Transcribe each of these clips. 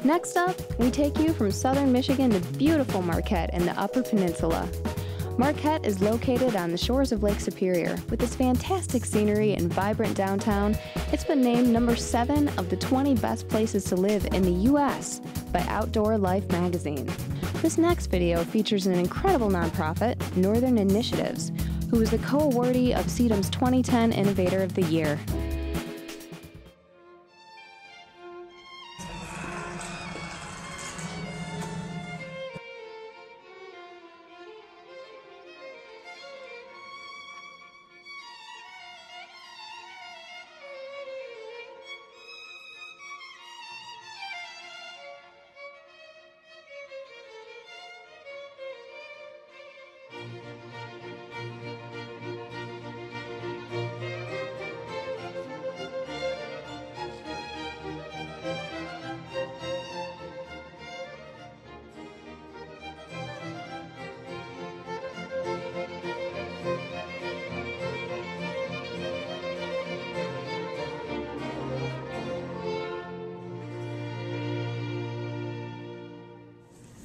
Next up, we take you from southern Michigan to beautiful Marquette in the Upper Peninsula. Marquette is located on the shores of Lake Superior. With its fantastic scenery and vibrant downtown, it's been named number 7 of the 20 best places to live in the U.S. by Outdoor Life magazine. This next video features an incredible nonprofit, Northern Initiatives, who is the co-awardee of CEDAM's 2010 Innovator of the Year.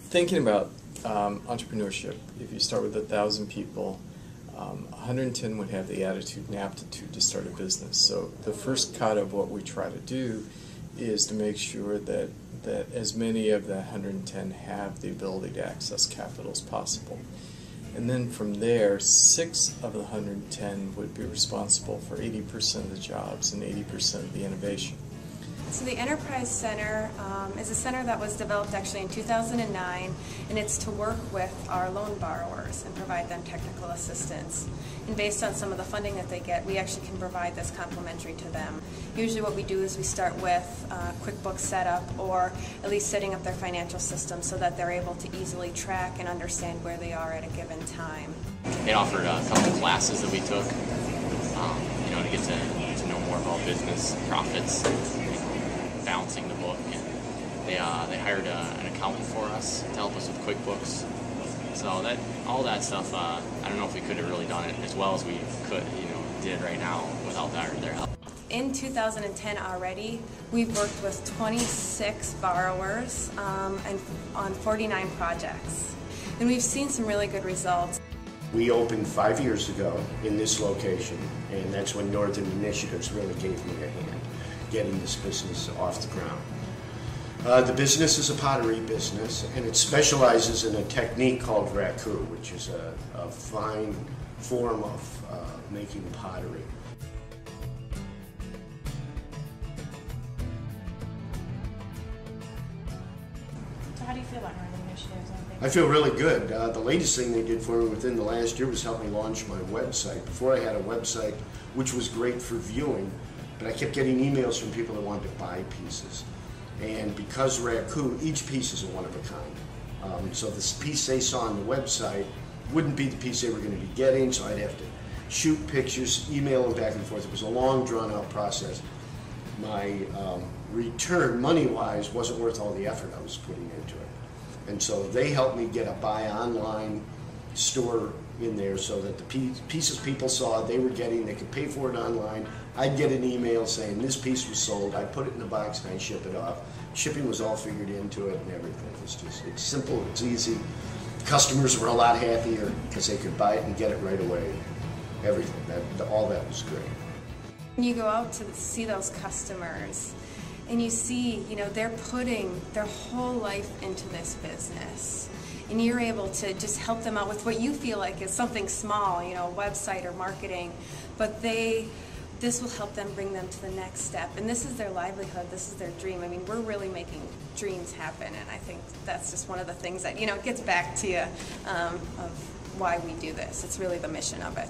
Thinking about entrepreneurship, if you start with 1,000 people, 110 would have the attitude and aptitude to start a business. So the first cut of what we try to do is to make sure that as many of the 110 have the ability to access capital as possible. And then from there, 6 of the 110 would be responsible for 80% of the jobs and 80% of the innovation. So the Enterprise Center is a center that was developed actually in 2009, and it's to work with our loan borrowers and provide them technical assistance. And based on some of the funding that they get, we actually can provide this complimentary to them. Usually what we do is we start with QuickBooks setup, or at least setting up their financial system so that they're able to easily track and understand where they are at a given time. They offered a couple of classes that we took, to get to know more about business, profits, balancing the book, and they hired an accountant for us to help us with QuickBooks. So all that stuff, I don't know if we could have really done it as well as we did right now without their help. In 2010 already, we've worked with 26 borrowers and on 49 projects, and we've seen some really good results. We opened 5 years ago in this location, and that's when Northern Initiatives really gave me a hand getting this business off the ground. The business is a pottery business, and it specializes in a technique called raku, which is a fine form of making pottery. So how do you feel about Northern Initiatives? I feel really good. The latest thing they did for me within the last year was help me launch my website. Before I had a website, which was great for viewing, but I kept getting emails from people that wanted to buy pieces. And because raku, each piece is a one of a kind. So this piece they saw on the website wouldn't be the piece they were going to be getting, so I'd have to shoot pictures, email them back and forth. It was a long, drawn-out process. My return, money-wise, wasn't worth all the effort I was putting into it. And so they helped me get a buy online store in there so that the pieces people saw they were getting, they could pay for it online. I'd get an email saying this piece was sold, I put it in a box and I ship it off. Shipping was all figured into it and everything. It's simple, it's easy. Customers were a lot happier because they could buy it and get it right away. Everything, all that was great. When you go out to see those customers and you see, they're putting their whole life into this business, and you're able to just help them out with what you feel like is something small, a website or marketing, but this will help them bring them to the next step. And this is their livelihood, this is their dream. I mean, we're really making dreams happen, and I think that's just one of the things that, gets back to you of why we do this. It's really the mission of it.